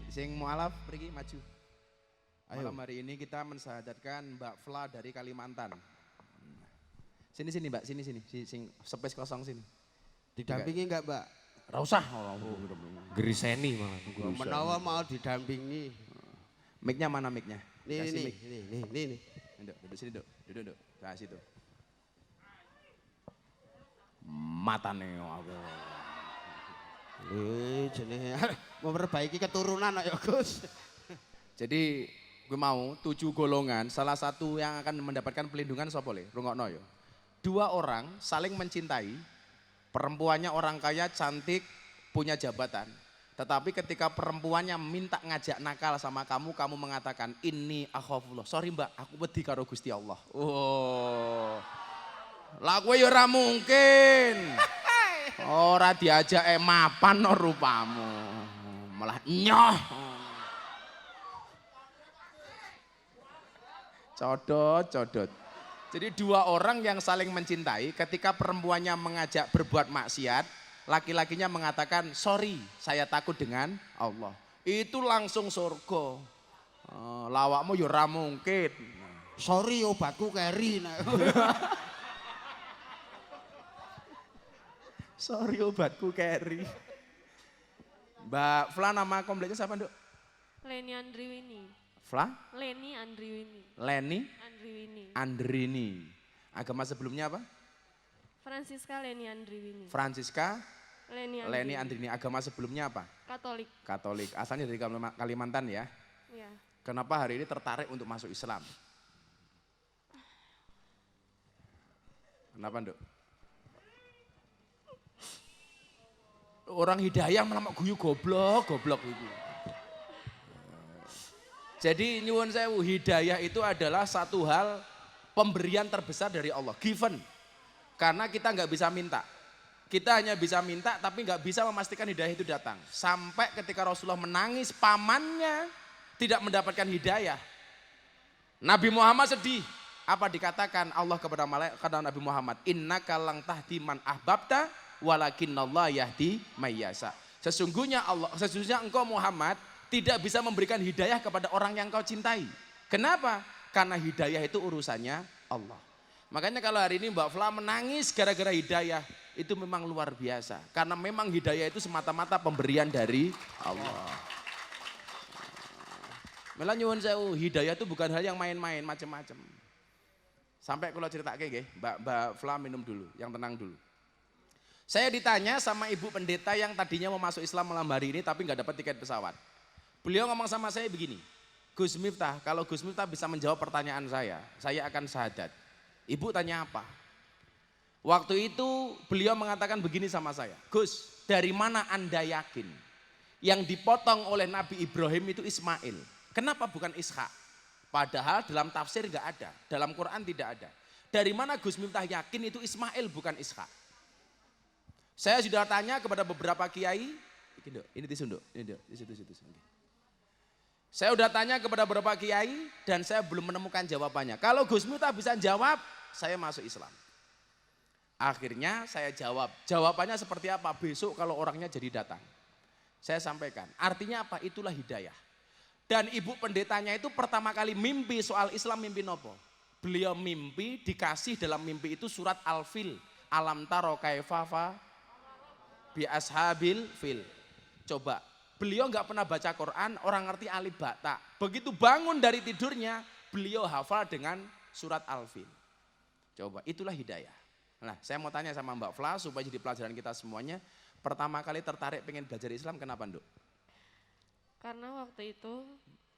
Sing mualaf pergi maju. Ayo. Malam hari ini kita mensahadatkan Mbak Fla dari Kalimantan. Sini sini Mbak, sini sini, sing space kosong sini. Didampingi enggak, Mbak? Ora usah. Geriseni malah. Menawa mau didampingi. Mic-nya mana mic-nya? Nih, Kasih nih, mic. nih. Duduk sini, Duk. Duduk. Nah, situ. Matane aku. Jenenge memperbaiki keturunan ya, Gus. Jadi gue mau 7 golongan, salah satu yang akan mendapatkan pelindungan sapa le? Rungokno ya. 2 orang saling mencintai, perempuannya orang kaya, cantik, punya jabatan. Tetapi ketika perempuannya minta ngajak nakal sama kamu, kamu mengatakan ini akhafullah. Sorry Mbak, aku wedi karo Gusti Allah. Oh. Lah kowe ya ora mungkin. Ora diajak mapan no rupamu. Malah nyoh. Codot. Jadi 2 orang yang saling mencintai ketika perempuannya mengajak berbuat maksiat, laki-lakinya mengatakan, sorry saya takut dengan Allah. Itu langsung surga. Lawakmu ya ora mungkin. Sorry obatku keri. Sorry obatku keri. Mbak Fla nama kompletnya siapa Nduk? Leni Andriwini. Fla? Leni Andriwini. Leni? Andriwini. Andrini. Agama sebelumnya apa? Francisca Leni Andriwini. Francisca Leni Leni Andrini. Agama sebelumnya apa? Katolik. Katolik. Asalnya dari Kalimantan ya. Ya. Kenapa hari ini tertarik untuk masuk Islam? Kenapa Nduk? Orang hidayah malah guyu goblok itu. Jadi nyuwun sewu, hidayah itu adalah satu hal pemberian terbesar dari Allah, given. Karena kita nggak bisa minta. Kita hanya bisa minta tapi nggak bisa memastikan hidayah itu datang. Sampai ketika Rasulullah menangis pamannya tidak mendapatkan hidayah. Nabi Muhammad sedih. Apa dikatakan Allah kepada malaikat Nabi Muhammad? Innaka lang tahdi man ahbabta walakinallah yahdi mayyasa. Sesungguhnya engkau Muhammad tidak bisa memberikan hidayah kepada orang yang kau cintai. Kenapa? Karena hidayah itu urusannya Allah. Makanya kalau hari ini Mbak Fla menangis gara-gara hidayah, itu memang luar biasa. Karena memang hidayah itu semata-mata pemberian dari Allah. Malah nyuwun sewu, hidayah itu bukan hal yang main-main macam-macam. Sampai kalau cerita kayak Mbak Fla minum dulu, yang tenang dulu. Saya ditanya sama ibu pendeta yang tadinya mau masuk Islam malam hari ini tapi nggak dapat tiket pesawat. Beliau ngomong sama saya begini, Gus Miftah, kalau Gus Miftah bisa menjawab pertanyaan saya akan syahadat. Ibu tanya apa? Waktu itu beliau mengatakan begini sama saya, Gus, dari mana Anda yakin yang dipotong oleh Nabi Ibrahim itu Ismail? Kenapa bukan Ishak? Padahal dalam tafsir nggak ada, dalam Quran tidak ada. Dari mana Gus Miftah yakin itu Ismail bukan Ishak? Saya sudah tanya kepada beberapa kiai, ini disunduk, ini di situ. Saya sudah tanya kepada beberapa kiai dan saya belum menemukan jawabannya. Kalau Gus Miftah bisa jawab, saya masuk Islam. Akhirnya saya jawab, jawabannya seperti apa? Besok kalau orangnya jadi datang. Saya sampaikan, artinya apa? Itulah hidayah. Dan ibu pendetanya itu pertama kali mimpi soal Islam, mimpi nopo? Beliau mimpi, dikasih dalam mimpi itu surat Al-Fil. Alam taro kaifafa bi ashabil fil. Coba, beliau nggak pernah baca Quran, orang ngerti alif ba ta. Begitu bangun dari tidurnya, beliau hafal dengan surat Al-Fil. Coba, itulah hidayah. Nah, saya mau tanya sama Mbak Fla supaya jadi pelajaran kita semuanya. Pertama kali tertarik pengen belajar Islam, kenapa Nduk? Karena waktu itu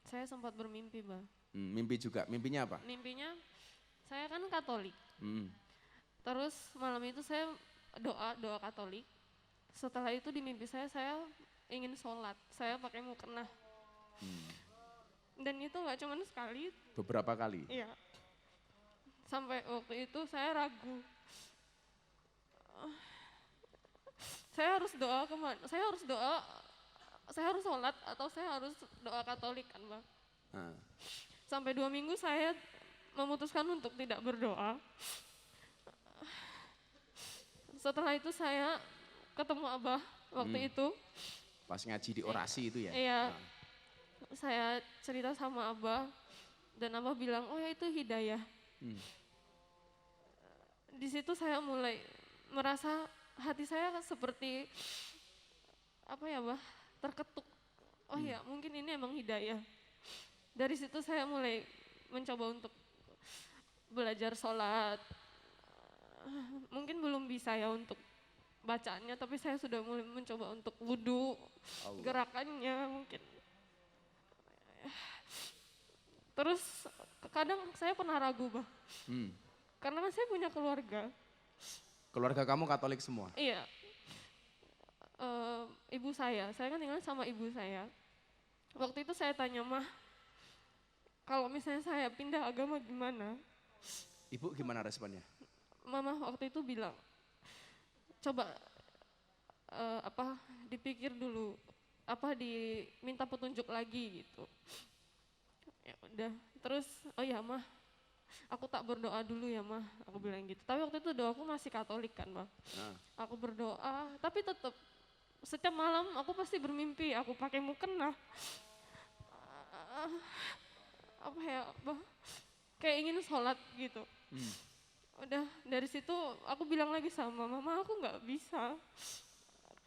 saya sempat bermimpi, Mbak. Mimpi juga, mimpinya apa? Mimpinya saya kan Katolik. Hmm. Terus malam itu saya doa Katolik. Setelah itu di mimpi saya ingin sholat. Saya pakai mukena. Dan itu nggak cuma sekali. Beberapa kali? Iya. Sampai waktu itu saya ragu. Saya harus doa kemana? Saya harus sholat atau saya harus doa Katolik kan Bang. Sampai 2 minggu saya memutuskan untuk tidak berdoa. Setelah itu saya ketemu Abah waktu itu. Pas ngaji di orasi itu ya? Iya, saya cerita sama Abah dan Abah bilang, oh ya itu hidayah. Di situ saya mulai merasa hati saya seperti apa ya Bah, terketuk. Oh ya mungkin ini emang hidayah. Dari situ saya mulai mencoba untuk belajar sholat. Mungkin belum bisa ya untuk bacaannya, tapi saya sudah mulai mencoba untuk wudhu, gerakannya mungkin. Terus kadang saya pernah ragu Bah, karena kan saya punya keluarga. Keluarga kamu Katolik semua? Iya, ibu saya kan tinggal sama ibu saya. Waktu itu saya tanya, Mah, kalau misalnya saya pindah agama gimana? Ibu gimana responnya? Mama waktu itu bilang, coba dipikir dulu, diminta petunjuk lagi gitu. Ya udah, terus oh ya Mah, aku tak berdoa dulu ya Mah, aku bilang gitu. Tapi waktu itu doaku masih Katolik kan Mah. Aku berdoa, tapi tetap setiap malam aku pasti bermimpi, aku pakai mukena. Apa ya Bah, kayak ingin sholat gitu. Udah dari situ aku bilang lagi sama Mama, aku nggak bisa.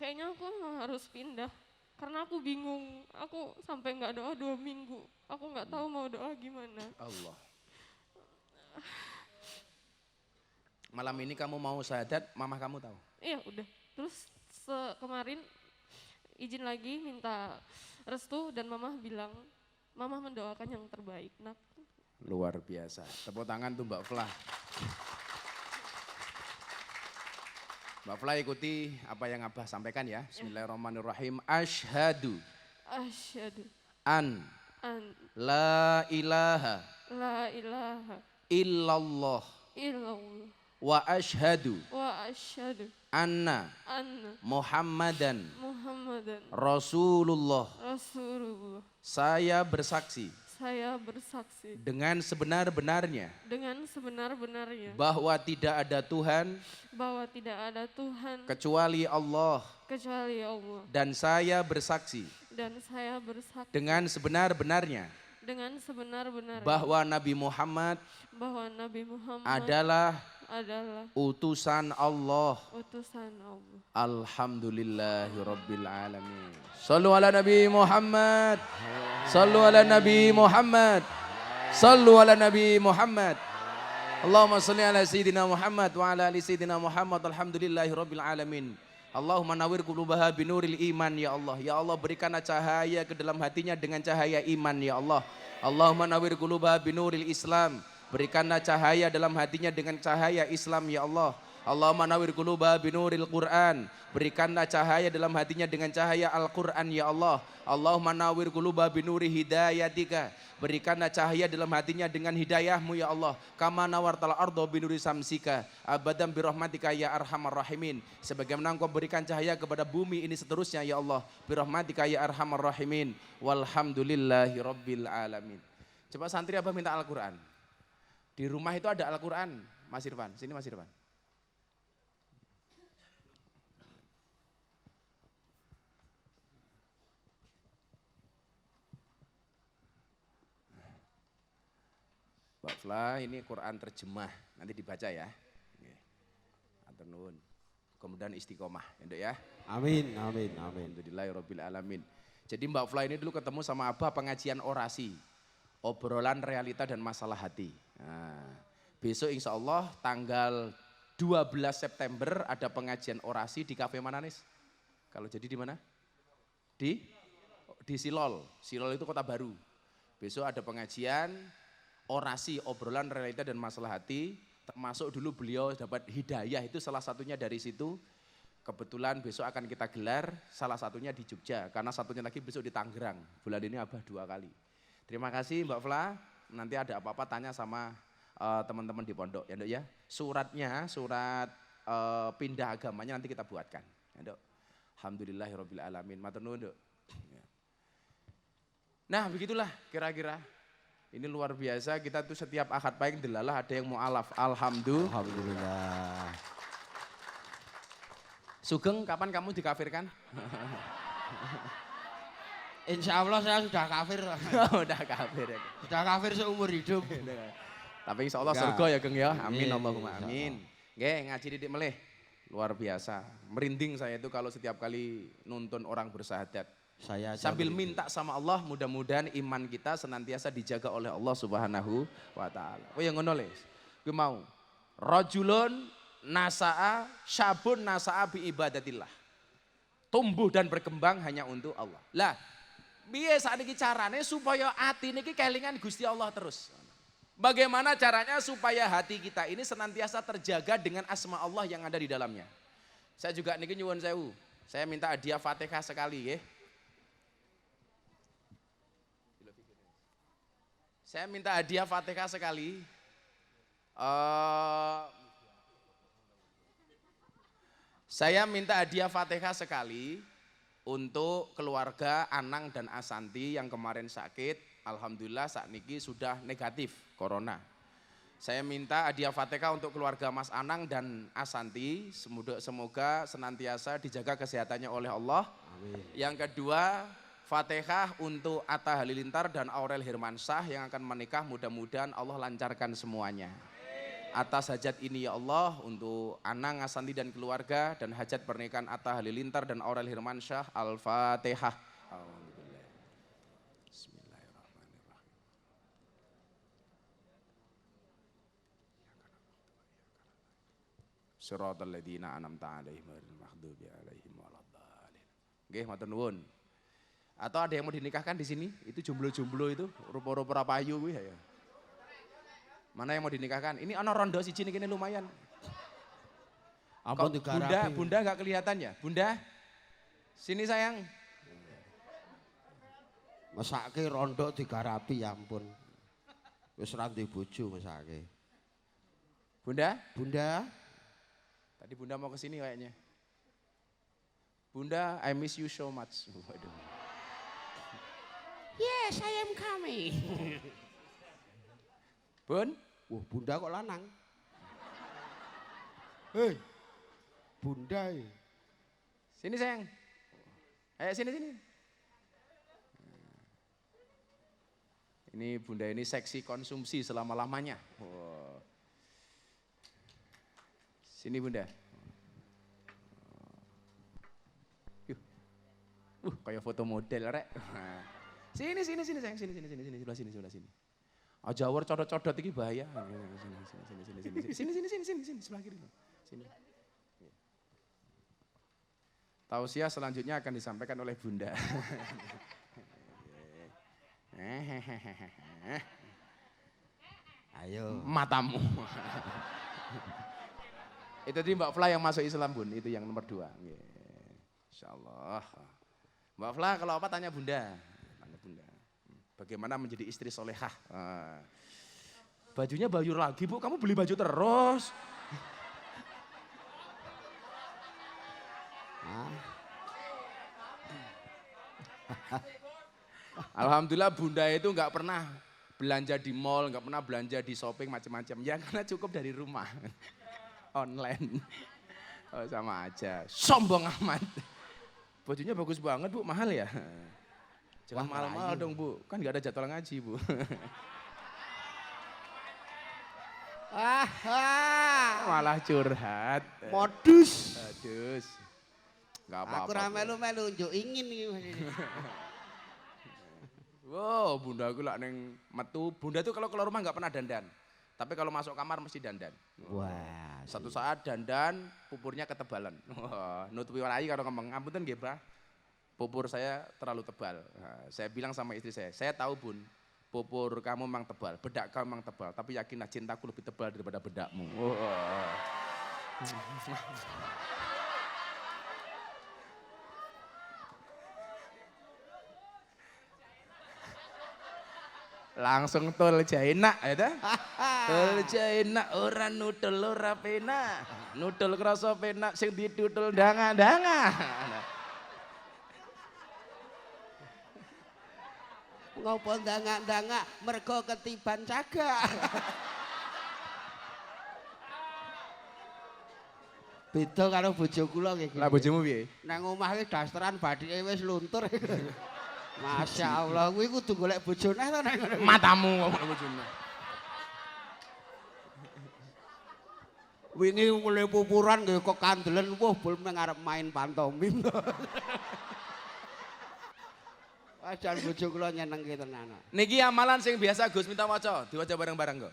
Kayaknya aku harus pindah. Karena aku bingung, aku sampai nggak doa 2 minggu. Aku nggak tahu mau doa gimana. Allah. Malam ini kamu mau syahadat, mama kamu tahu? Iya udah. Terus kemarin izin lagi minta restu dan mama bilang, mama mendoakan yang terbaik. Nak. Luar biasa. Tepuk tangan tuh Mbak Flah. Mbak Flah ikuti apa yang Abah sampaikan ya. Bismillahirrahmanirrahim. Asyhadu Asyhadu an an la ilaha la ilaha illallah illallah wa asyhadu wa asyhadu anna anna Muhammadan Muhammadan Rasulullah. Rasulullah. Saya bersaksi Saya bersaksi dengan sebenar-benarnya dengan sebenar-benarnya bahwa tidak ada Tuhan bahwa tidak ada Tuhan kecuali Allah, kecuali Allah, dan saya bersaksi dan saya bersaksi dengan sebenar-benarnya dengan sebenar-benarnya bahwa Nabi Muhammad bahwa Nabi Muhammad adalah adalah utusan Allah. utusan Allah. Alhamdulillahirabbil alamin. Sallu ala Nabi Muhammad. Sallu ala Nabi Muhammad. Sallu ala Nabi Muhammad. Allahumma salli ala Sayyidina Muhammad wa ala ali Sayyidina Muhammad. Alhamdulillahirabbil alamin. Allahumma nawwir qulubaha binuril iman ya Allah. Ya Allah berikanlah cahaya ke dalam hatinya dengan cahaya iman ya Allah. Allahumma nawwir qulubaha binuril Islam. Berikanlah cahaya dalam hatinya dengan cahaya Islam ya Allah. Allahumma nawwir qulubaha binuril Quran. Berikanlah cahaya dalam hatinya dengan cahaya Al-Quran ya Allah. Allahumma nawwir qulubaha binuri hidayatika. Berikanlah cahaya dalam hatinya dengan hidayahmu ya Allah. Kama nawartal ardo binuri samsika. Abadan birahmatika ya arhamar rahimin. Sebagaimana engkau berikan cahaya kepada bumi ini seterusnya ya Allah. Birahmatika ya arhamar rahimin. Walhamdulillahi rabbil alamin. Coba santri Abah minta Al-Quran. Di rumah itu ada Al-Quran. Mas Irfan, sini Mas Irfan. Mbak Flah, ini Quran terjemah, nanti dibaca ya. Atur nuwun. Kemudian istiqomah, ya. Amin, amin, amin. Alhamdulillahirabbil alamin. Jadi Mbak Flah ini dulu ketemu sama Abah pengajian orasi. Obrolan realita dan masalah hati. Nah, besok insya Allah tanggal 12 September ada pengajian orasi di kafe mana Nis? Kalau jadi di mana? Di Silol. Silol itu Kota Baru. Besok ada pengajian orasi, obrolan realita dan masalah hati. Termasuk dulu beliau dapat hidayah, itu salah satunya dari situ. Kebetulan besok akan kita gelar, salah satunya di Jogja. Karena satunya lagi besok di Tangerang. Bulan ini Abah 2 kali. Terima kasih Mbak Flah, nanti ada apa-apa tanya sama teman-teman di pondok ya Dok ya. Suratnya, surat pindah agamanya nanti kita buatkan ya Dok. Alhamdulillahirabbil alamin. Matur nuwun Dok. Nah begitulah kira-kira. Ini luar biasa, kita tuh setiap akad pahing delalah ada yang mu'alaf. Alhamdulillah. Sugeng, kapan kamu dikafirkan? Insya Allah saya sudah kafir. Udah kafir ya. Sudah kafir seumur hidup. Tapi insya Allah Enggak. surga ya Geng ya. Amin Iya, Allahumma insya amin. Nggih, ngaji didik melih. Luar biasa. Merinding saya itu kalau setiap kali nuntun orang bersahadat. Saya aja Sambil begitu. minta sama Allah, mudah-mudahan iman kita senantiasa dijaga oleh Allah Subhanahu wa taala. Oh yang ngono les. Gue mau. Rajulun nasa'a syabun nasa'a bi ibadatillah. Tumbuh dan berkembang hanya untuk Allah. Lah, piye sakniki carane supaya ati niki kelingan Gusti Allah terus? Bagaimana caranya supaya hati kita ini senantiasa terjaga dengan asma Allah yang ada di dalamnya? Saya juga niki nyuwun sewu. Saya minta hadiah Fatihah sekali nggih. Saya minta hadiah Fatihah sekali. Saya minta hadiah Fatihah sekali untuk keluarga Anang dan Asanti yang kemarin sakit. Alhamdulillah saat niki sudah negatif corona. Saya minta hadiah Fatihah untuk keluarga Mas Anang dan Asanti. Semoga senantiasa dijaga kesehatannya oleh Allah. Amin. Yang kedua, Fatihah untuk Atta Halilintar dan Aurel Hirmansyah yang akan menikah. Mudah-mudahan Allah lancarkan semuanya. Atas hajat ini ya Allah untuk Anang, Asanti dan keluarga dan hajat pernikahan Atta Halilintar dan Aurel Hirmansyah. Al-Fatihah. Bismillahirrahmanirrahim. Shiratal ladzina an'amta 'alaihim ghairil maghdubi 'alaihim waladdallin. Nggih, matur nuwun. Atau ada yang mau dinikahkan di sini? Itu jomblo-jomblo itu, rupa-rupa payu kuwi ya. Mana yang mau dinikahkan? Ini ana rondo siji niki lumayan. Ampun Kok Bunda enggak kelihatan ya? Bunda, sini sayang. Mesake rondo digarapi ya ampun. Wis ra duwe bojo mesake. Bunda, Bunda, tadi Bunda mau ke sini kayaknya. Bunda, I miss you so much. Waduh. yes I am coming. Bun, Wah, Bunda kok lanang? Hei, Bunda. sini sayang. Ayo sini. Ini Bunda ini seksi konsumsi selama-lamanya. Wow. Sini Bunda. Kayak foto model rek. Sini sayang, sebelah sini. Jawar codot-codot iki bahaya. Sini sebelah kiri. Sini. Tausiah selanjutnya akan disampaikan oleh Bunda. Ayo. Matamu. Itu tadi Mbak Fla yang masuk Islam Bun, itu yang nomor 2. Insyaallah. Mbak Fla kalau apa tanya Bunda. Bagaimana menjadi istri solehah. Bajunya bayur lagi Bu, kamu beli baju terus. Alhamdulillah Bunda itu nggak pernah belanja di mall, nggak pernah belanja di shopping macam-macam. Ya karena cukup dari rumah, online. Oh, sama aja, sombong amat. Bajunya bagus banget Bu, mahal ya? Jangan mahal-mahal dong Bu, kan nggak ada jadwal ngaji Bu. Malah curhat. Modus. Aduh, nggak apa-apa. Aku ra melu-melu njuk ingin iki. Wow, Bunda aku lak neng metu. Bunda tuh kalau keluar rumah nggak pernah dandan. Tapi kalau masuk kamar mesti dandan. Wah. Satu saat dandan, pupurnya ketebalan. Wah, nutupi warai kalau ngomong, ampunten nggih, Mbah. Pupur saya terlalu tebal. Nah, saya bilang sama istri saya tahu Bun, pupur kamu memang tebal, bedak kamu memang tebal, tapi yakinlah cintaku lebih tebal daripada bedakmu. Wah. Langsung tol jaina ya ta? Tol jaina ora nudel ora penak. Nudel krasa penak sing didudel ndanga-ndanga. Ngopo ndangak-ndangak mergo ketiban cagak. Beda karo bojo kula nggih. Lah bojomu piye? Nang omah iki dasteran bathike wis luntur. Masya Allah, kuwi kudu golek bojone to nek ngono. Matamu kok bojone. Wingi mulai pupuran nggih kok kandelen wah bol ngarep main pantomim. Wajan bojo kula nyenengke tenan. Niki amalan sing biasa Gus minta waca, diwaca bareng-bareng kok.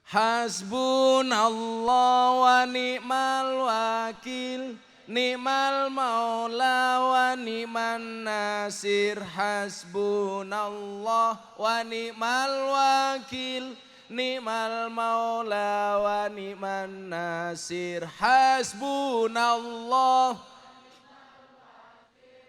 Hasbunallah wa ni'mal wakil, ni'mal maula wa ni'man nasir. Hasbunallah wa ni'mal wakil, ni'mal maula wa ni'man nasir. Hasbunallah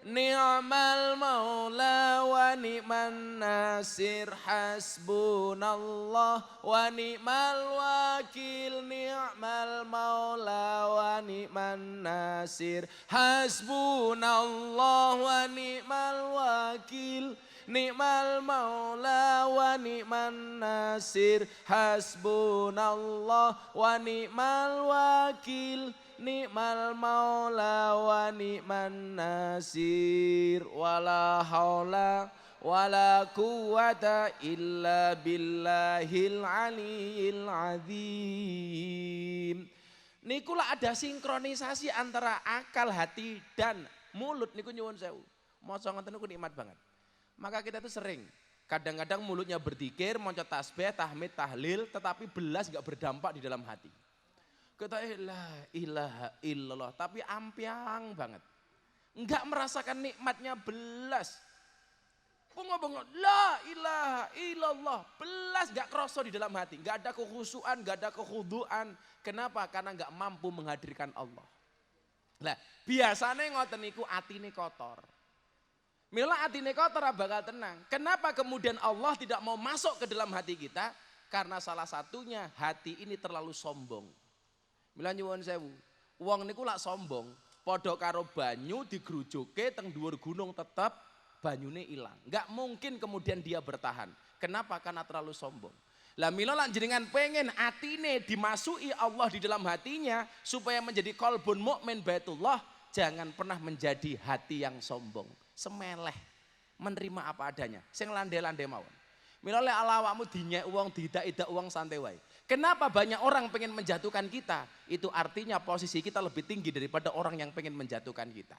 ni'mal maula wa ni'man nasir. Hasbunallah wa ni'mal wakil, ni'mal maula wa ni'man nasir. Hasbunallah wa ni'mal wakil, ni'mal maula wa ni'man nasir. Hasbunallah wa ni'mal wakil, ni'mal maula wa ni'man nasir. Wala haula wala quwata illa billahil aliyil azim. Niku lah ada sinkronisasi antara akal, hati dan mulut niku nyuwun sewu. Maca ngoten niku nikmat banget. Maka kita itu sering kadang-kadang mulutnya berzikir, maca tasbih, tahmid, tahlil, tetapi belas enggak berdampak di dalam hati. Kita la ilaha illallah tapi ampiang banget. Enggak merasakan nikmatnya belas. Bengok-bengok la ilaha illallah belas enggak kroso di dalam hati. Enggak ada kekhusyuan, enggak ada kekhuduan. Kenapa? Karena enggak mampu menghadirkan Allah. Lah, biasanya ngoten niku atine kotor. Mila atine kotor bakal tenang. Kenapa kemudian Allah tidak mau masuk ke dalam hati kita? Karena salah satunya hati ini terlalu sombong. Mila nyuwun sewu, wong niku lak sombong, padha karo banyu digrujuke teng dhuwur gunung tetep banyune ilang. Enggak mungkin kemudian dia bertahan. Kenapa? Karena terlalu sombong. Lah mila lan jenengan pengen atine dimasuki Allah di dalam hatinya supaya menjadi qalbun mukmin baitullah, jangan pernah menjadi hati yang sombong, semeleh, menerima apa adanya, sing lande-lande mawon. Mila lek awakmu dinyek wong, didak-idak wong santai wae. Kenapa banyak orang pengen menjatuhkan kita? Itu artinya posisi kita lebih tinggi daripada orang yang pengen menjatuhkan kita.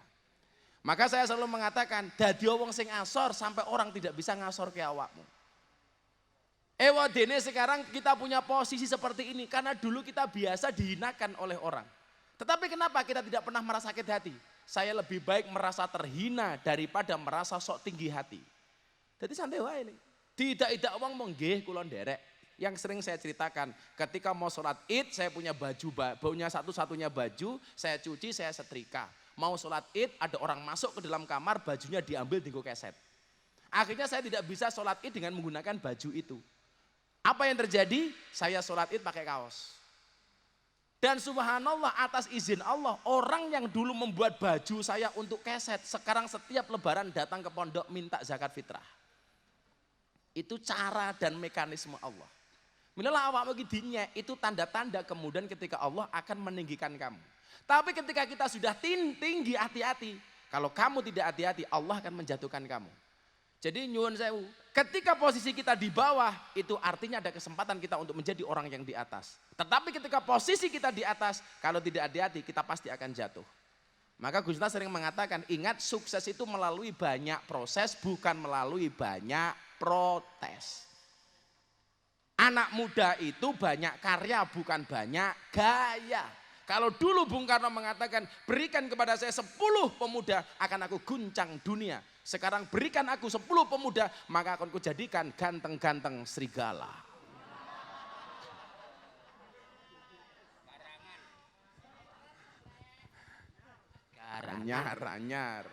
Maka saya selalu mengatakan, dadi wong sing asor sampai orang tidak bisa ngasor ke awakmu. Ewadene sekarang kita punya posisi seperti ini karena dulu kita biasa dihinakan oleh orang. Tetapi kenapa kita tidak pernah merasa sakit hati? Saya lebih baik merasa terhina daripada merasa sok tinggi hati. Jadi santai wae nih. Tidak wong menggih kula nderek. Yang sering saya ceritakan, ketika mau sholat id, saya punya baju, punya satu-satunya baju, saya cuci, saya setrika. Mau sholat id, ada orang masuk ke dalam kamar, bajunya diambil dienggo keset. Akhirnya saya tidak bisa sholat id dengan menggunakan baju itu. Apa yang terjadi? Saya sholat id pakai kaos. Dan subhanallah atas izin Allah, orang yang dulu membuat baju saya untuk keset, sekarang setiap lebaran datang ke pondok minta zakat fitrah. Itu cara dan mekanisme Allah. Minilah awakmu iki dinyek, itu tanda-tanda kemudian ketika Allah akan meninggikan kamu. Tapi ketika kita sudah tinggi, hati-hati. Kalau kamu tidak hati-hati, Allah akan menjatuhkan kamu. Jadi nyuwun sewu, ketika posisi kita di bawah, itu artinya ada kesempatan kita untuk menjadi orang yang di atas. Tetapi ketika posisi kita di atas, kalau tidak hati-hati, kita pasti akan jatuh. Maka Gus Miftah sering mengatakan, ingat sukses itu melalui banyak proses, bukan melalui banyak protes. Anak muda itu banyak karya, bukan banyak gaya. Kalau dulu Bung Karno mengatakan, berikan kepada saya 10 pemuda, akan aku guncang dunia. Sekarang berikan aku 10 pemuda, maka akan kujadikan ganteng-ganteng serigala. Anyar.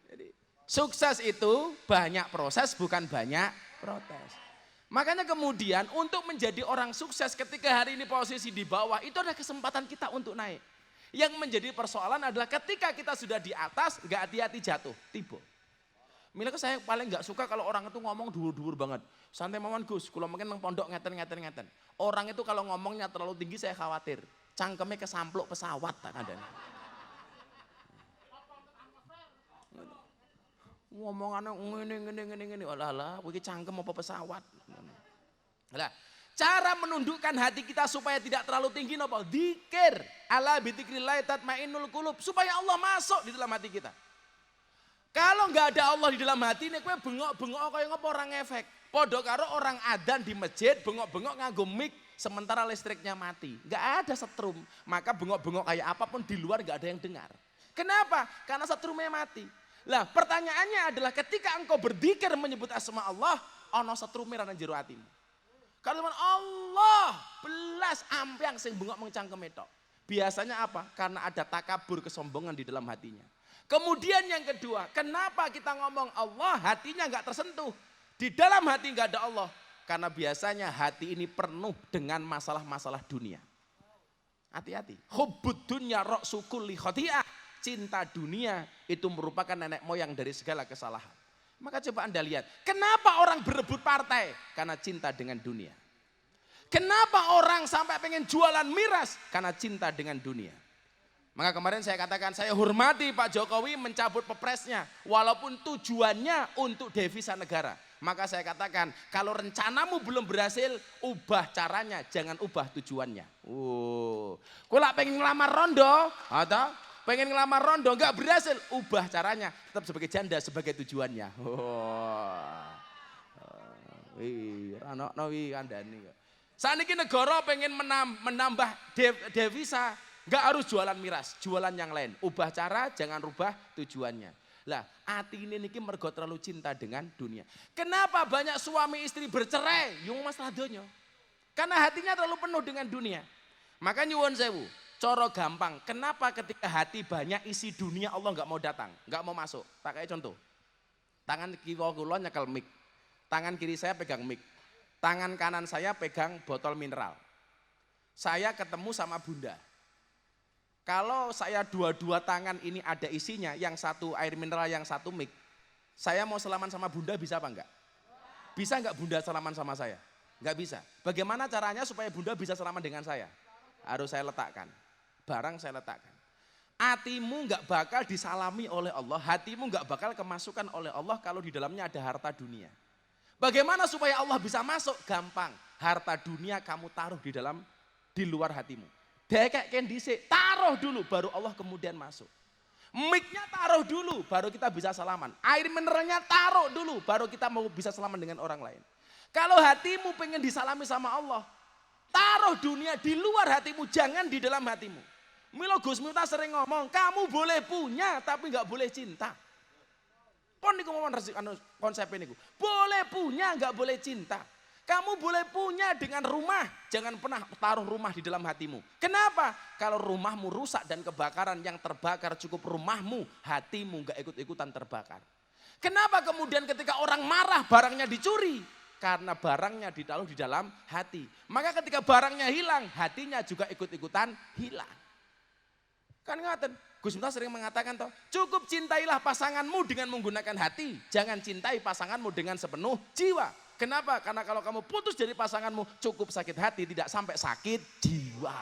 Jadi, sukses itu banyak proses, bukan banyak protes. Makanya kemudian untuk menjadi orang sukses ketika hari ini posisi di bawah, itu ada kesempatan kita untuk naik. Yang menjadi persoalan adalah ketika kita sudah di atas, gak hati-hati jatuh, tiba. Mila saya paling gak suka kalau orang itu ngomong dhuwur-dhuwur banget. Santai mawon Gus, kalau mungkin nang pondok ngeten. Orang itu kalau ngomongnya terlalu tinggi saya khawatir. Cangkemnya kesampluk pesawat tak ada. Ngomongane ngene. Alah, kowe iki cangkem apa pesawat. Lah, cara menundukkan hati kita supaya tidak terlalu tinggi napa? Dzikir. Ala bidzikrillah tatmainnul qulub, supaya Allah masuk di dalam hati kita. Kalau nggak ada Allah di dalam hati ini, kowe bengok-bengok kaya ngopo ora ngefek. Padha karo orang adzan di masjid bengok-bengok nganggo mic sementara listriknya mati. Nggak ada setrum. Maka bengok-bengok kayak apapun di luar nggak ada yang dengar. Kenapa? Karena setrumnya mati. Lah, pertanyaannya adalah ketika engkau berzikir menyebut asma Allah, ana setrume ra nang jero atimu. Kalau Allah belas ampiang sing bengok mengcangkeme tok. Biasanya apa? Karena ada takabur, kesombongan di dalam hatinya. Kemudian yang kedua, kenapa kita ngomong Allah hatinya nggak tersentuh? Di dalam hati nggak ada Allah. Karena biasanya hati ini penuh dengan masalah-masalah dunia. Hati-hati. Hubbud dunya ra'su kulli khati'ah. Cinta dunia itu merupakan nenek moyang dari segala kesalahan. Maka coba Anda lihat, kenapa orang berebut partai? Karena cinta dengan dunia. Kenapa orang sampai pengen jualan miras? Karena cinta dengan dunia. Maka kemarin saya katakan, saya hormati Pak Jokowi mencabut pepresnya, walaupun tujuannya untuk devisa negara. Maka saya katakan, kalau rencanamu belum berhasil, ubah caranya, jangan ubah tujuannya. Kula pengen ngelamar rondo, atau pengen ngelamar rondo, nggak berhasil, ubah caranya, tetap sebagai janda, sebagai tujuannya. Saat ini negara pengen menambah devisa, nggak harus jualan miras, jualan yang lain. Ubah cara, jangan rubah tujuannya. Lah, hati ini niki mergo terlalu cinta dengan dunia. Kenapa banyak suami istri bercerai? Yung masalah donya. Karena hatinya terlalu penuh dengan dunia. Maka nyuwun sewu, coro gampang. Kenapa ketika hati banyak isi dunia Allah nggak mau datang, nggak mau masuk? Tak kayak contoh. Tangan kiri kula nyekel mic. Tangan kiri saya pegang mic. Tangan kanan saya pegang botol mineral. Saya ketemu sama Bunda. Kalau saya dua-dua tangan ini ada isinya, yang satu air mineral, yang satu mic, saya mau salaman sama Bunda bisa apa enggak? Bisa enggak Bunda salaman sama saya? Enggak bisa. Bagaimana caranya supaya Bunda bisa salaman dengan saya? Harus saya letakkan. Barang saya letakkan. Hatimu enggak bakal disalami oleh Allah, hatimu enggak bakal kemasukan oleh Allah kalau di dalamnya ada harta dunia. Bagaimana supaya Allah bisa masuk? Gampang. Harta dunia kamu taruh di luar hatimu. Dekek kendisi, taruh dulu baru Allah kemudian masuk. Mic-nya taruh dulu baru kita bisa salaman. Air mineralnya taruh dulu baru kita mau bisa salaman dengan orang lain. Kalau hatimu pengen disalami sama Allah, taruh dunia di luar hatimu, jangan di dalam hatimu. Milo Gus Miftah sering ngomong, kamu boleh punya tapi nggak boleh cinta. Pon niku ngomong konsep ini, boleh punya nggak boleh cinta. Kamu boleh punya dengan rumah, jangan pernah taruh rumah di dalam hatimu. Kenapa? Kalau rumahmu rusak dan kebakaran, yang terbakar cukup rumahmu, hatimu gak ikut-ikutan terbakar. Kenapa kemudian ketika orang marah barangnya dicuri? Karena barangnya ditaruh di dalam hati. Maka ketika barangnya hilang, hatinya juga ikut-ikutan hilang. Kan ngaten, Gus Miftah sering mengatakan toh, cukup cintailah pasanganmu dengan menggunakan hati, jangan cintai pasanganmu dengan sepenuh jiwa. Kenapa? Karena kalau kamu putus dari pasanganmu cukup sakit hati, tidak sampai sakit jiwa.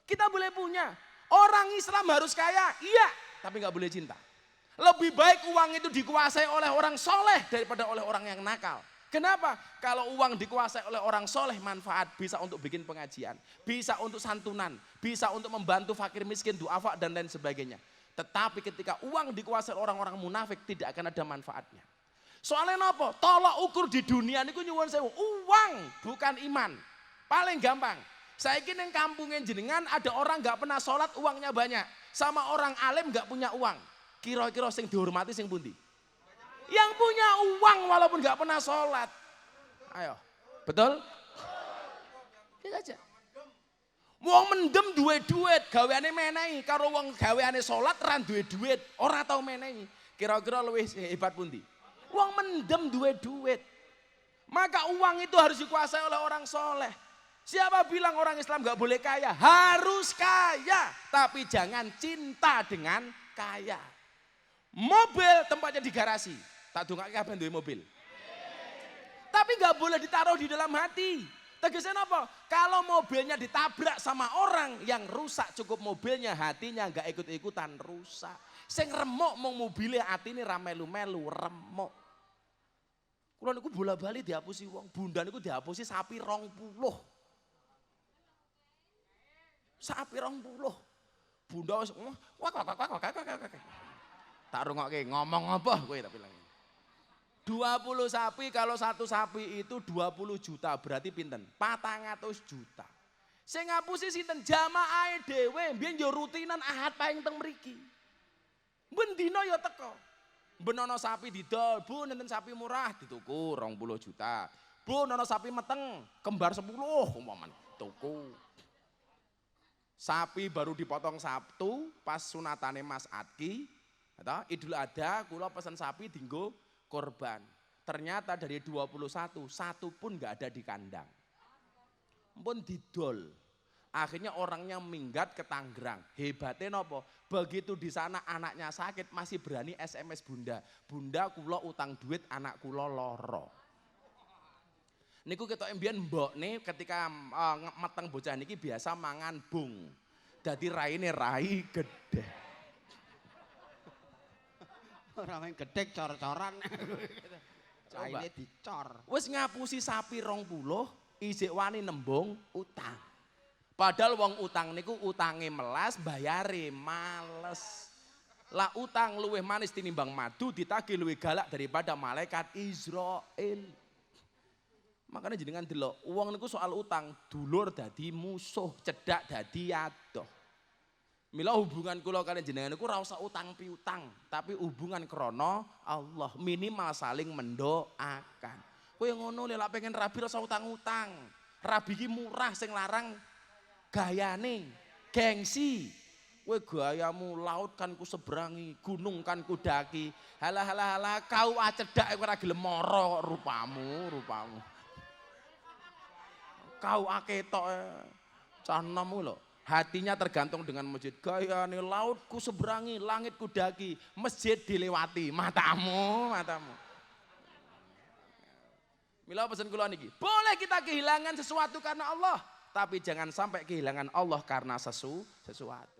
Kita boleh punya. Orang Islam harus kaya, iya, tapi nggak boleh cinta. Lebih baik uang itu dikuasai oleh orang soleh daripada oleh orang yang nakal. Kenapa? Kalau uang dikuasai oleh orang soleh, manfaat bisa untuk bikin pengajian, bisa untuk santunan, bisa untuk membantu fakir miskin, duafa dan lain sebagainya. Tetapi ketika uang dikuasai orang-orang munafik tidak akan ada manfaatnya. Soalnya apa? Tolak ukur di dunia niku nyuwun sewu, uang bukan iman. Paling gampang. Saya kira yang kampungnya jenengan ada orang nggak pernah sholat uangnya banyak, sama orang alim nggak punya uang. Kira-kira sing dihormati sing pundi? Yang punya uang walaupun nggak pernah sholat. Ayo, betul? Kita aja. Wong mendem duwe duit, gaweane menehi karo wong gaweane salat ra duwe duit, ora tau menehi. Kira-kira luwih hebat pundi? Wong mendem duwe duit. Maka uang itu harus dikuasai oleh orang soleh. Siapa bilang orang Islam nggak boleh kaya? Harus kaya, tapi jangan cinta dengan kaya. Mobil tempatnya di garasi, tak dongake kabeh duwe mobil. Tapi nggak boleh ditaruh di dalam hati. Tegesnya apa? Kalau mobilnya ditabrak sama orang yang rusak cukup mobilnya, hatinya nggak ikut-ikutan rusak. Sing remuk mau mobilnya atine ra melu-melu remuk. Kula niku bola-bali dihapusi wong, bunda niku dihapusi sapi 20. Sapi 20. Bunda wis wak. Tak rungokke ngomong apa kowe tak bilang. 20 sapi, kalau satu sapi itu 20 juta, berarti pinten? 400 juta. Sing ngapusi sinten? Jamaahe dhewe, mbiyen yo rutinan ahad paing teng mriki. Ben dina ya teko. Ben ana sapi didol, Bu nenten sapi murah dituku 20 juta. Bu ana sapi meteng, kembar 10 umpamane tuku. Sapi baru dipotong Sabtu pas sunatane Mas Adki, atau Idul Adha kula pesen sapi dinggo korban. Ternyata dari 21, satu pun nggak ada di kandang. Pun didol. Akhirnya orangnya minggat ke Tangerang. Hebatnya nopo? Begitu di sana anaknya sakit masih berani SMS bunda. Bunda kula utang duit anak kula loro. Niku ketok mbiyen mbokne ketika meteng bocah niki biasa mangan bung. Dadi raine rai gede. Ora main gedhek cor-coran. Caine dicor. Wis ngapusi sapi 20, isik wani nembung utang. Padahal wong utang niku utange melas, bayare males. Lah utang luwih manis tinimbang madu, ditagih luwih galak daripada malaikat Israel. Makanya jenengan delok, wong niku soal utang, dulur dadi musuh, cedak dadi adoh. Mila hubungan kula kalian jenengan niku ora usah utang piutang, tapi hubungan krana Allah, minimal saling mendoakan. Kowe ngono lek pengen rabi ora usah utang-utang. Rabi ki murah, sing larang gayane, gengsi. Kowe gayamu laut kan ku seberangi, gunung kan ku daki. Halah kau acedak ora gelem mara rupamu. Kau aketok canamu lho. Hatinya tergantung dengan masjid. Gayane lautku seberangi, langitku daki, masjid dilewati, matamu. Mila pesan kula niki, boleh kita kehilangan sesuatu karena Allah, tapi jangan sampai kehilangan Allah karena sesuatu.